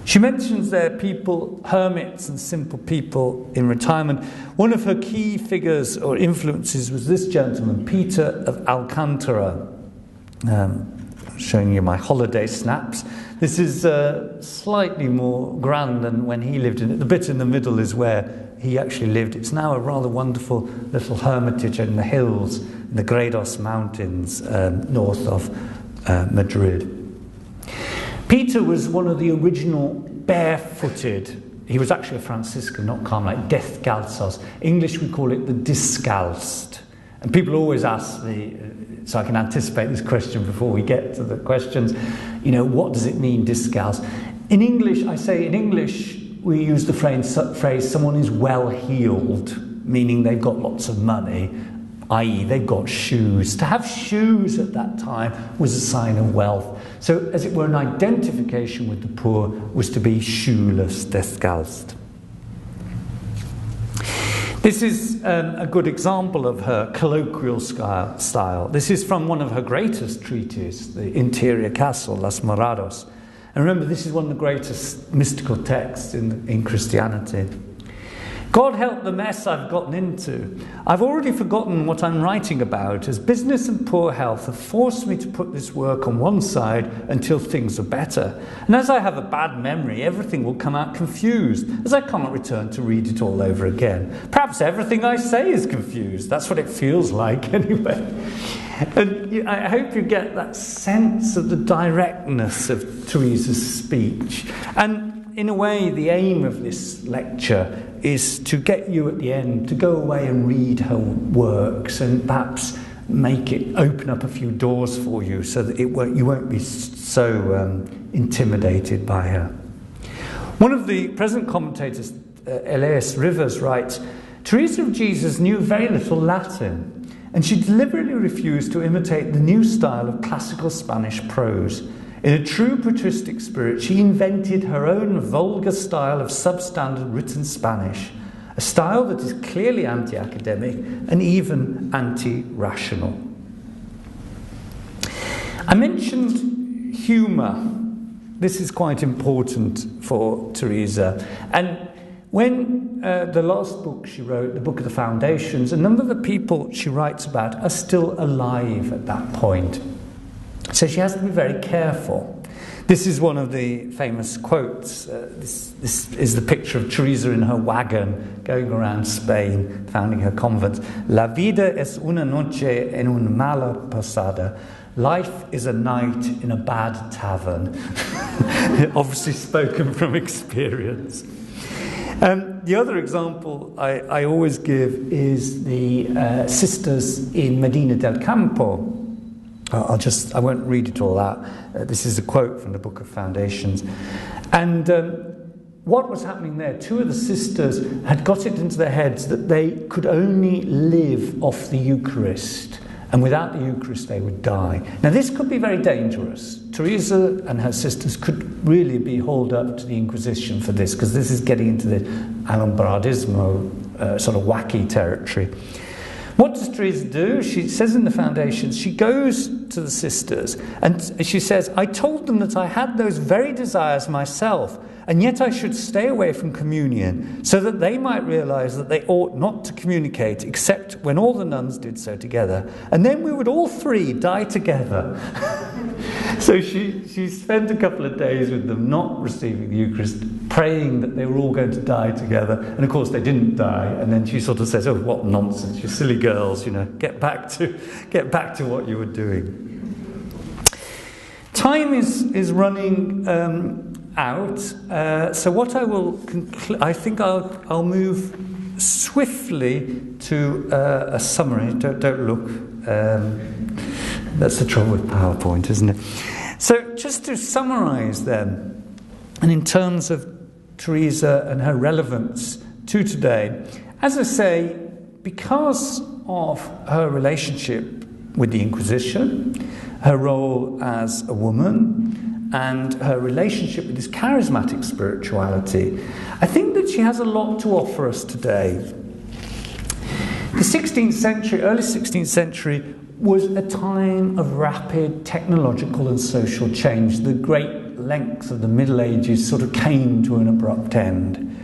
[SPEAKER 2] She mentions there people, hermits and simple people in retirement. One of her key figures or influences was this gentleman, Peter of Alcantara. Showing you my holiday snaps. This is slightly more grand than when he lived in it. The bit in the middle is where he actually lived. It's now a rather wonderful little hermitage in the hills, in the Gredos Mountains, north of Madrid. Peter was one of the original barefooted, he was actually a Franciscan, not Carmelite, descalzos. English we call it the discalced. And people always ask me, so I can anticipate this question before we get to the questions, what does it mean, discalced? In English, we use the phrase someone is well-heeled, meaning they've got lots of money, i.e. they've got shoes. To have shoes at that time was a sign of wealth. So, as it were, an identification with the poor was to be shoeless, descalced. This is a good example of her colloquial style. This is from one of her greatest treatises, the Interior Castle, Las Morados. And remember, this is one of the greatest mystical texts in Christianity. God help the mess I've gotten into. I've already forgotten what I'm writing about, as business and poor health have forced me to put this work on one side until things are better. And as I have a bad memory, everything will come out confused, as I cannot return to read it all over again. Perhaps everything I say is confused. That's what it feels like, anyway. And I hope you get that sense of the directness of Teresa's speech. And in a way, the aim of this lecture is to get you at the end to go away and read her works and perhaps open up a few doors for you so that you won't be so intimidated by her. One of the present commentators, Elias Rivers, writes, Teresa of Jesus knew very little Latin, and she deliberately refused to imitate the new style of classical Spanish prose. In a true patristic spirit, she invented her own vulgar style of substandard written Spanish, a style that is clearly anti-academic and even anti-rational. I mentioned humour. This is quite important for Teresa. And when the last book she wrote, the Book of the Foundations, a number of the people she writes about are still alive at that point. So she has to be very careful. This is one of the famous quotes. This is the picture of Teresa in her wagon going around Spain, founding her convent. La vida es una noche en una mala posada. Life is a night in a bad tavern. Obviously spoken from experience. The other example I always give is the sisters in Medina del Campo. I won't read it all out. This is a quote from the Book of Foundations. And what was happening there, two of the sisters had got it into their heads that they could only live off the Eucharist, and without the Eucharist they would die. Now this could be very dangerous. Teresa and her sisters could really be hauled up to the Inquisition for this, because this is getting into the Alumbrardismo sort of wacky territory. What does Teresa do? She says in the Foundations, she goes to the sisters and she says, I told them that I had those very desires myself, and yet I should stay away from communion, so that they might realize that they ought not to communicate except when all the nuns did so together, and then we would all three die together. So she spent a couple of days with them, not receiving the Eucharist, praying that they were all going to die together. And of course they didn't die. And then she sort of says, "Oh, what nonsense, you silly girls, get back to what you were doing." Time is running out. So what I will conclude, I think I'll move swiftly to a summary. Don't look. That's the trouble with PowerPoint, isn't it? So just to summarise then, and in terms of Teresa and her relevance to today, as I say, because of her relationship with the Inquisition, her role as a woman, and her relationship with this charismatic spirituality, I think that she has a lot to offer us today. The 16th century, early 16th century, was a time of rapid technological and social change. The great length of the Middle Ages sort of came to an abrupt end.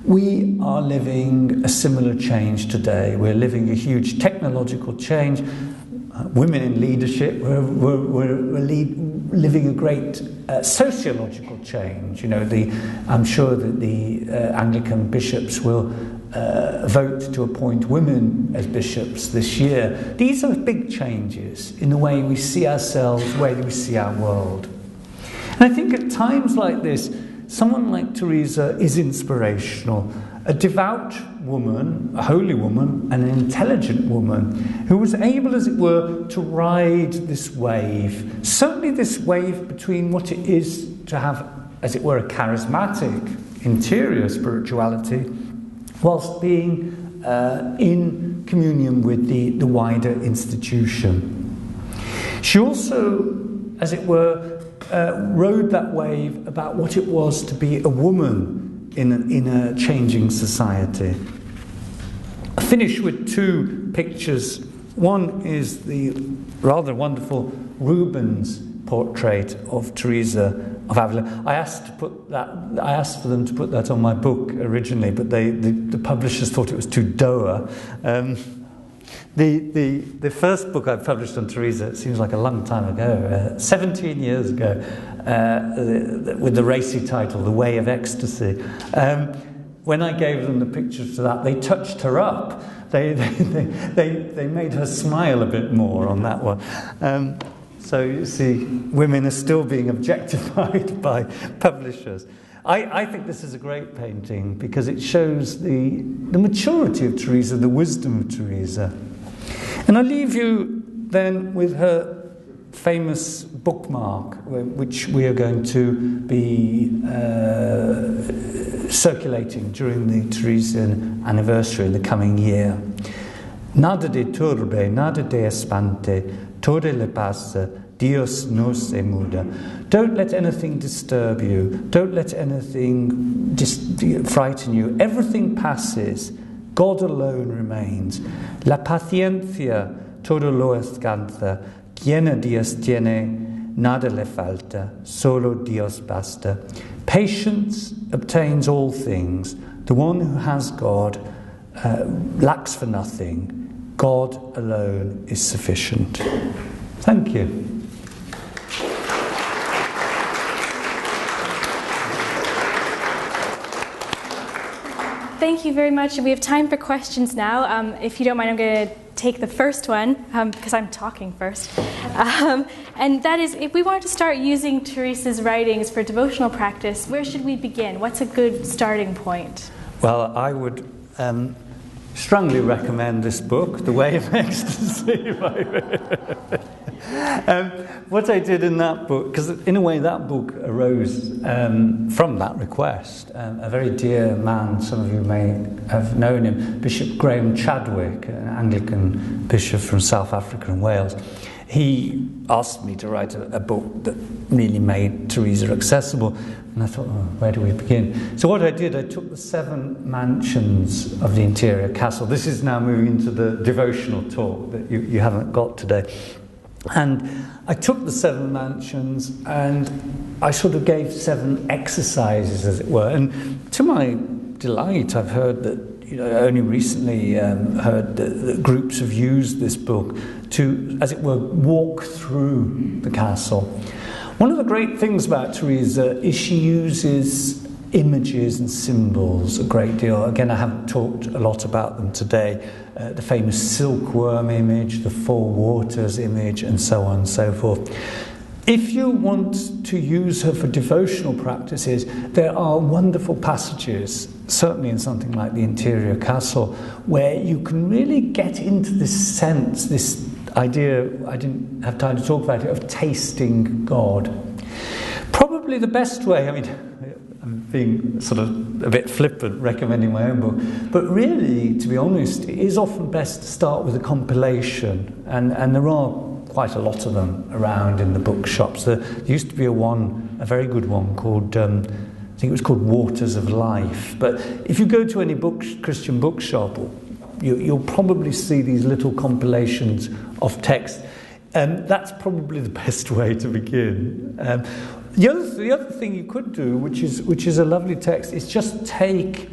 [SPEAKER 2] We are living a similar change today. We're living a huge technological change. Women in leadership, we're living a great sociological change. I'm sure that the Anglican bishops will vote to appoint women as bishops this year. These are big changes in the way we see ourselves, the way we see our world. And I think at times like this, someone like Teresa is inspirational. A devout woman, a holy woman, and an intelligent woman who was able, as it were, to ride this wave. Certainly this wave between what it is to have, as it were, a charismatic interior spirituality, whilst being in communion with the wider institution. She also, as it were, rode that wave about what it was to be a woman in a changing society. I finish with two pictures. One is the rather wonderful Rubens portrait of Teresa of Avila. I asked for them to put that on my book originally, but the publishers thought it was too dour. The first book I published on Teresa, it seems like a long time ago, 17 years ago, with the racy title, The Way of Ecstasy. When I gave them the pictures to that, they touched her up. They made her smile a bit more on that one. So you see, women are still being objectified by publishers. I think this is a great painting because it shows the maturity of Teresa, the wisdom of Teresa. And I leave you then with her famous bookmark, which we are going to be circulating during the Teresian anniversary in the coming year. Nada de turbe, nada de espante, todo le pasa, Dios no se muda. Don't let anything disturb you. Don't let anything frighten you. Everything passes. God alone remains. La paciencia todo lo alcanza. Quien a Dios tiene, nada le falta. Solo Dios basta. Patience obtains all things. The one who has God lacks for nothing. God alone is sufficient. Thank you.
[SPEAKER 1] Thank you very much. We have time for questions now. If you don't mind, I'm going to take the first one because I'm talking first. And that is, if we wanted to start using Teresa's writings for devotional practice, where should we begin? What's a good starting point?
[SPEAKER 2] Well, I would strongly recommend this book, The Way of Ecstasy. What I did in that book, because in a way that book arose from that request. A very dear man, some of you may have known him, Bishop Graham Chadwick, an Anglican bishop from South Africa and Wales. He asked me to write a book that really made Teresa accessible. And I thought, where do we begin? So what I did, I took the 7 mansions of the interior castle. This is now moving into the devotional talk that you haven't got today. And I took the 7 mansions and I sort of gave 7 exercises, as it were. And to my delight, I've heard that, only recently heard that groups have used this book to, as it were, walk through the castle. One of the great things about Teresa is she uses images and symbols a great deal. Again, I haven't talked a lot about them today. The famous silkworm image, the four waters image, and so on and so forth. If you want to use her for devotional practices, there are wonderful passages, certainly in something like the Interior Castle, where you can really get into this sense, this idea, I didn't have time to talk about it, of tasting God. Probably the best way, I mean, I'm being sort of a bit flippant recommending my own book, but really, to be honest, it is often best to start with a compilation, and there are quite a lot of them around in the bookshops. There used to be a very good one called, I think it was called Waters of Life. But if you go to any Christian bookshop, you'll probably see these little compilations of text. And that's probably the best way to begin. The other thing you could do, which is a lovely text, is just take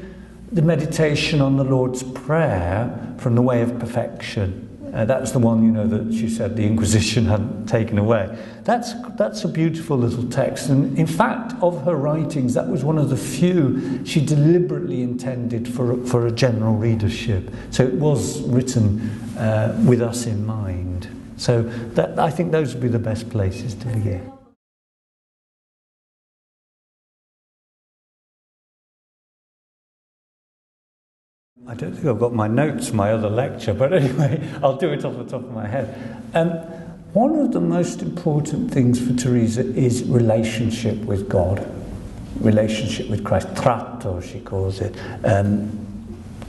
[SPEAKER 2] the meditation on the Lord's Prayer from the Way of Perfection. That's the one, that she said the Inquisition hadn't taken away. That's a beautiful little text. And in fact, of her writings, that was one of the few she deliberately intended for a general readership. So it was written with us in mind. So I think those would be the best places to begin. I don't think I've got my notes, my other lecture, but anyway, I'll do it off the top of my head. One of the most important things for Teresa is relationship with God, relationship with Christ. Trato, she calls it.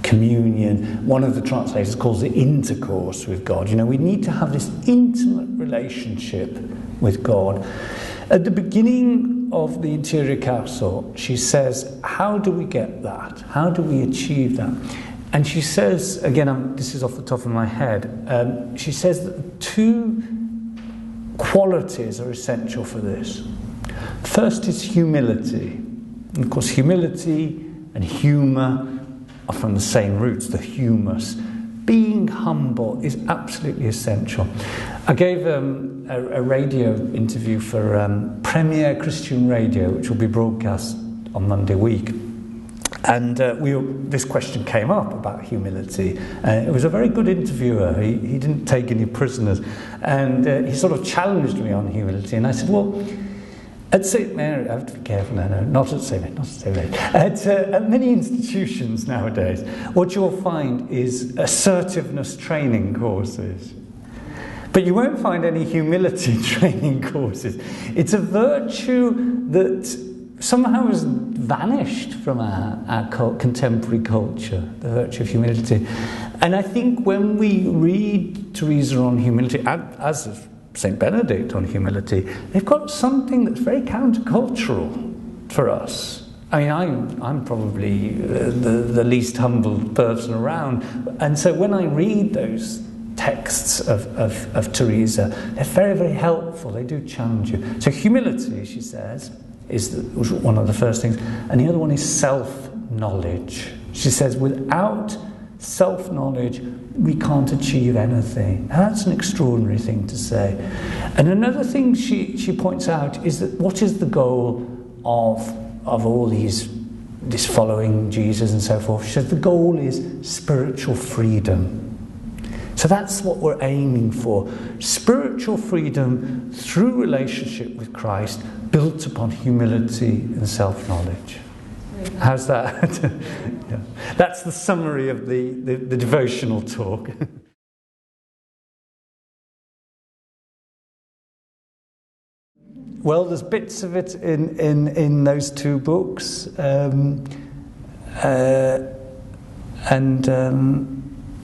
[SPEAKER 2] Communion. One of the translators calls it intercourse with God. We need to have this intimate relationship with God. At the beginning of the Interior Castle, she says, how do we get that? How do we achieve that? And she says, again, this is off the top of my head, she says that two qualities are essential for this. First is humility. And of course, humility and humour are from the same roots, the humus. Being humble is absolutely essential. I gave a radio interview for Premier Christian Radio, which will be broadcast on Monday week. And this question came up about humility. It was a very good interviewer. He didn't take any prisoners. And he sort of challenged me on humility. And I said, well, at St. Mary, I have to be careful now, no, not at St. Mary, at many institutions nowadays, what you'll find is assertiveness training courses. But you won't find any humility training courses. It's a virtue that somehow has vanished from our contemporary culture, the virtue of humility. And I think when we read Teresa on humility, as of St. Benedict on humility, they've got something that's very countercultural for us. I mean, I'm probably the least humble person around. And so when I read those texts of Teresa, they're very, very helpful. They do challenge you. So humility, she says, is one of the first things. And the other one is self-knowledge. She says, without self-knowledge, we can't achieve anything. And that's an extraordinary thing to say. And another thing she points out is that what is the goal of all this following Jesus and so forth? She says the goal is spiritual freedom. So that's what we're aiming for. Spiritual freedom through relationship with Christ, built upon humility and self-knowledge. How's that? Yeah. That's the summary of the devotional talk. Well, there's bits of it in those two books.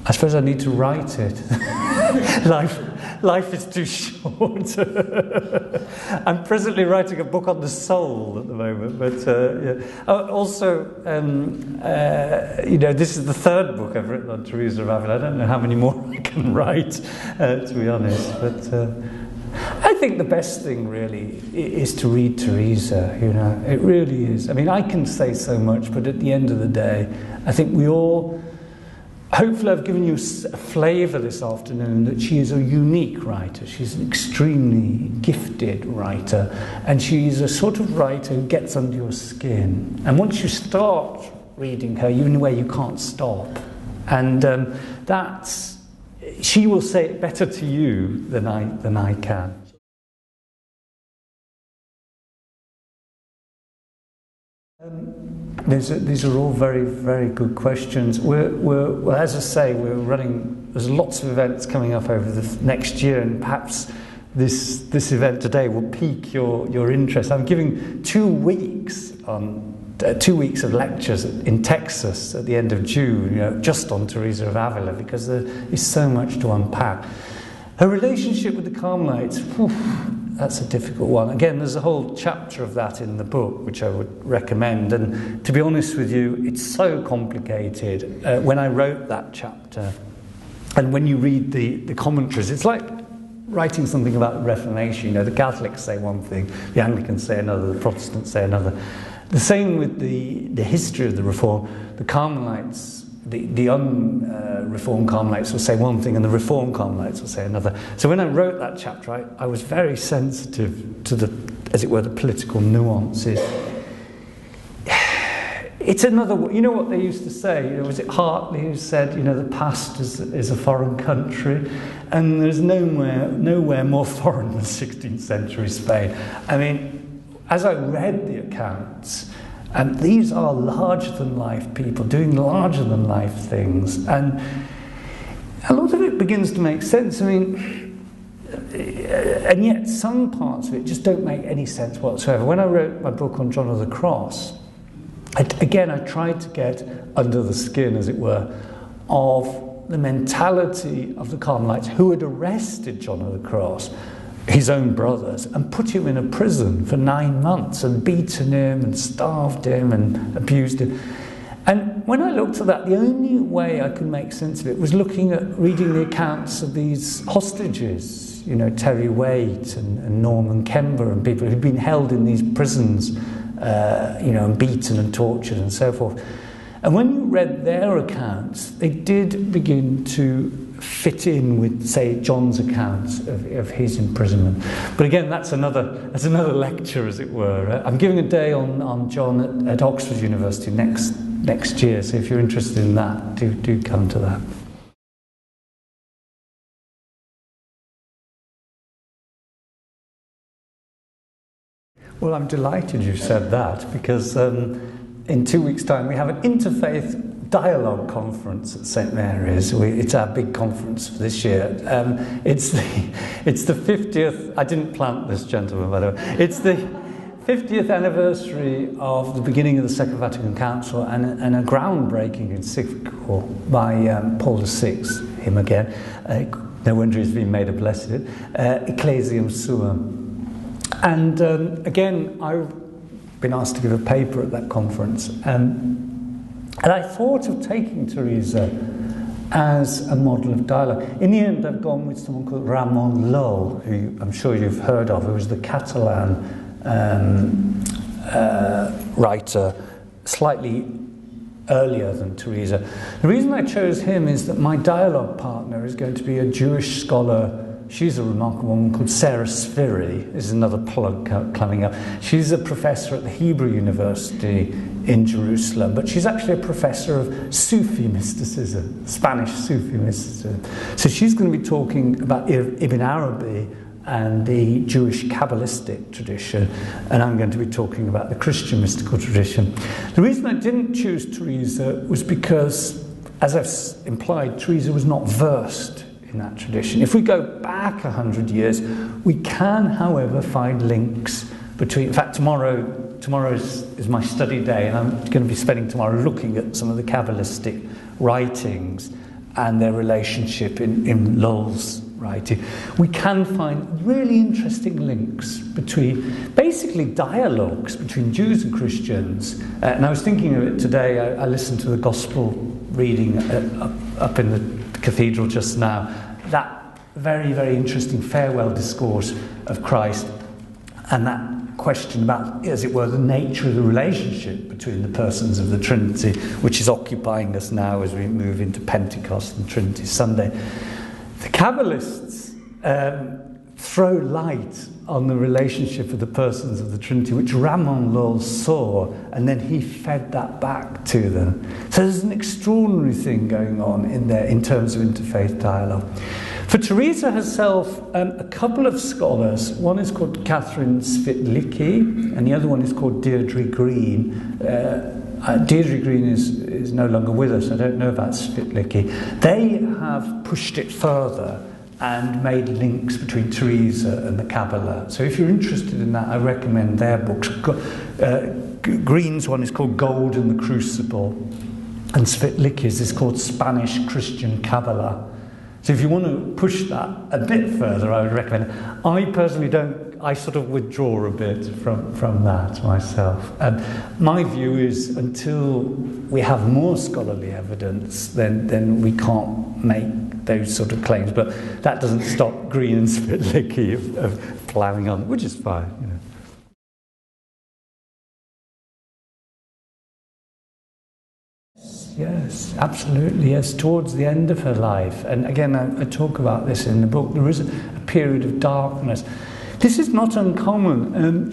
[SPEAKER 2] I suppose I need to write it. Life is too short. I'm presently writing a book on the soul at the moment, but also, this is the third book I've written on Teresa of Avila. I don't know how many more I can write, to be honest, but I think the best thing really is to read Teresa. It really is. I mean, I can say so much, but at the end of the day, I think we all hopefully I've given you a flavour this afternoon that she is a unique writer. She's an extremely gifted writer, and she's a sort of writer who gets under your skin. And once you start reading her, you're in a way you can't stop. And she will say it better to you than I can. These are all very, very good questions. Well, as I say, there's lots of events coming up over the next year, and perhaps this event today will pique your interest. I'm giving 2 weeks of lectures in Texas at the end of June, just on Teresa of Avila, because there is so much to unpack. Her relationship with the Carmelites, that's a difficult one. Again, there's a whole chapter of that in the book, which I would recommend. And to be honest with you, it's so complicated. When I wrote that chapter, and when you read the commentaries, it's like writing something about the Reformation. The Catholics say one thing, the Anglicans say another, the Protestants say another. The same with the history of the Reform. The Carmelites, the unreformed Carmelites will say one thing, and the Reformed Carmelites will say another. So when I wrote that chapter, I was very sensitive to the political nuances. It's another, what they used to say, was it Hartley who said, the past is a foreign country, and there's nowhere more foreign than 16th century Spain. I mean, as I read the accounts, and these are larger-than-life people doing larger-than-life things. And a lot of it begins to make sense. I mean, and yet some parts of it just don't make any sense whatsoever. When I wrote my book on John of the Cross, I tried to get under the skin, as it were, of the mentality of the Carmelites who had arrested John of the Cross, his own brothers, and put him in a prison for 9 months and beaten him and starved him and abused him. And when I looked at that, the only way I could make sense of it was reading the accounts of these hostages, Terry Waite and Norman Kember, and people who'd been held in these prisons, and beaten and tortured and so forth. And when you read their accounts, they did begin to fit in with, say, John's accounts of his imprisonment. But again, that's another lecture, as it were. I'm giving a day on John at Oxford University next year, so if you're interested in that, do come to that. Well, I'm delighted you said that, because in 2 weeks' time we have an Interfaith Dialogue Conference at St Mary's. It's our big conference for this year. It's the 50th, I didn't plant this, gentleman, by the way. It's the 50th anniversary of the beginning of the Second Vatican Council, and a groundbreaking encyclical by Paul VI, him again. No wonder he's been made a blessed, Ecclesiam Suam. And again, I've been asked to give a paper at that conference. And I thought of taking Teresa as a model of dialogue. In the end, I've gone with someone called Ramon Llull, who I'm sure you've heard of, who was the Catalan writer, slightly earlier than Teresa. The reason I chose him is that my dialogue partner is going to be a Jewish scholar. She's a remarkable woman called Sarah Sphiri. This is another plug coming up. She's a professor at the Hebrew University in Jerusalem, but she's actually a professor of Sufi mysticism, Spanish Sufi mysticism. So she's going to be talking about Ibn Arabi and the Jewish Kabbalistic tradition, and I'm going to be talking about the Christian mystical tradition. The reason I didn't choose Teresa was because, as I've implied, Teresa was not versed in that tradition. If we go back 100 years, we can, however, find links between... In fact, tomorrow is my study day, and I'm going to be spending tomorrow looking at some of the Kabbalistic writings and their relationship in Llull's writing. We can find really interesting links between, basically dialogues between Jews and Christians. And I was thinking of it today. I listened to the gospel reading up in the Cathedral just now. That very, very interesting farewell discourse of Christ, and that question about, as it were, the nature of the relationship between the persons of the Trinity, which is occupying us now as we move into Pentecost and Trinity Sunday. The Kabbalists throw light on the relationship of the persons of the Trinity, which Ramon Lull saw, and then he fed that back to them. So there's an extraordinary thing going on in there in terms of interfaith dialogue. For Teresa herself, a couple of scholars, one is called Catherine Svitlicki, and the other one is called Deirdre Green. Deirdre Green is no longer with us. I don't know about Svitlicki. They have pushed it further and made links between Teresa and the Kabbalah. So if you're interested in that, I recommend their books. Green's one is called Gold and the Crucible, and Svitlicki's is called Spanish Christian Kabbalah. So if you want to push that a bit further, I would recommend it. I personally don't, I sort of withdraw a bit from that myself. And my view is until we have more scholarly evidence, then we can't make those sort of claims. But that doesn't stop Green and Svitlicki of ploughing on, which is fine, you know. Yes, absolutely, yes, towards the end of her life. And again, I talk about this in the book. There is a period of darkness. This is not uncommon.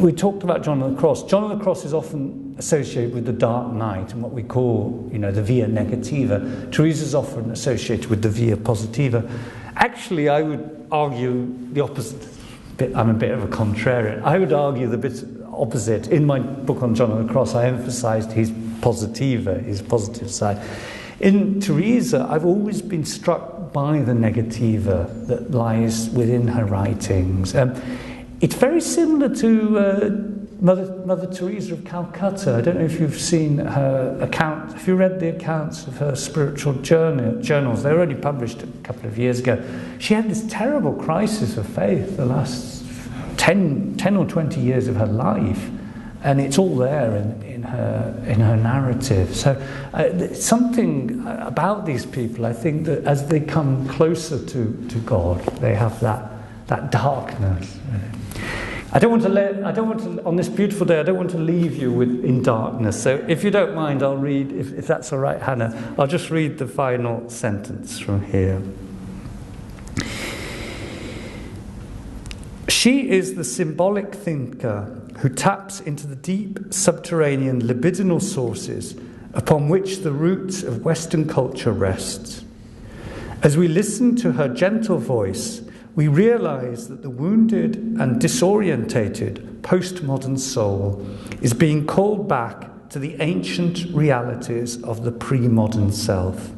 [SPEAKER 2] We talked about John of the Cross. John of the Cross is often associated with the dark night and what we call, the via negativa. Teresa is often associated with the via positiva. Actually, I would argue the opposite. I'm a bit of a contrarian. I would argue the bit opposite. In my book on John of the Cross, I emphasised his positiva, his positive side. In Teresa, I've always been struck by the negativa that lies within her writings. It's very similar to Mother Teresa of Calcutta. I don't know if you've seen her account. Have you read the accounts of her spiritual journals? They were only published a couple of years ago. She had this terrible crisis of faith the last 10 or 20 years of her life. And it's all there in her narrative. So something about these people, I think that as they come closer to God, they have that darkness. I don't want to on this beautiful day, I don't want to leave you in darkness. So if you don't mind, I'll read, if that's all right, Hannah, I'll just read the final sentence from here. She is the symbolic thinker who taps into the deep subterranean libidinal sources upon which the roots of Western culture rests. As we listen to her gentle voice, we realize that the wounded and disorientated postmodern soul is being called back to the ancient realities of the pre-modern self.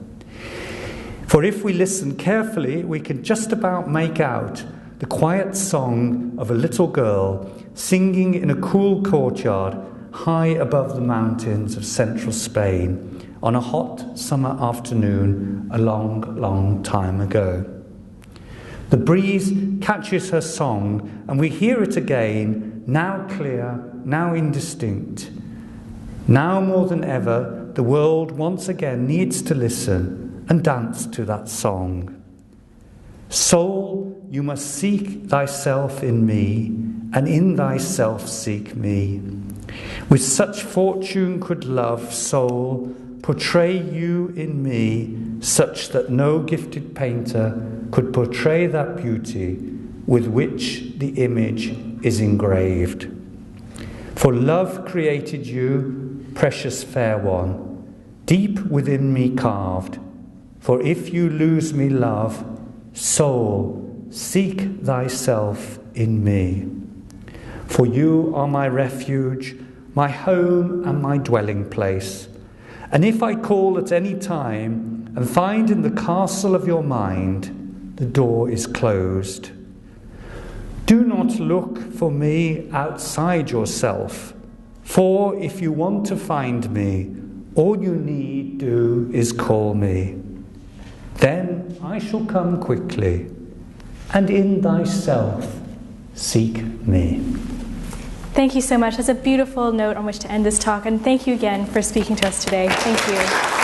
[SPEAKER 2] For if we listen carefully, we can just about make out the quiet song of a little girl singing in a cool courtyard high above the mountains of central Spain on a hot summer afternoon a long, long time ago. The breeze catches her song and we hear it again, now clear, now indistinct. Now more than ever, the world once again needs to listen and dance to that song. Soul, you must seek thyself in me, and in thyself seek me. With such fortune could love, soul, portray you in me, such that no gifted painter could portray that beauty with which the image is engraved. For love created you, precious fair one, deep within me carved. For if you lose me, love, soul, seek thyself in me. For you are my refuge, my home and my dwelling place. And if I call at any time and find in the castle of your mind, the door is closed. Do not look for me outside yourself, for if you want to find me, all you need do is call me. Then I shall come quickly, and in thyself seek me.
[SPEAKER 1] Thank you so much. That's a beautiful note on which to end this talk, and thank you again for speaking to us today. Thank you.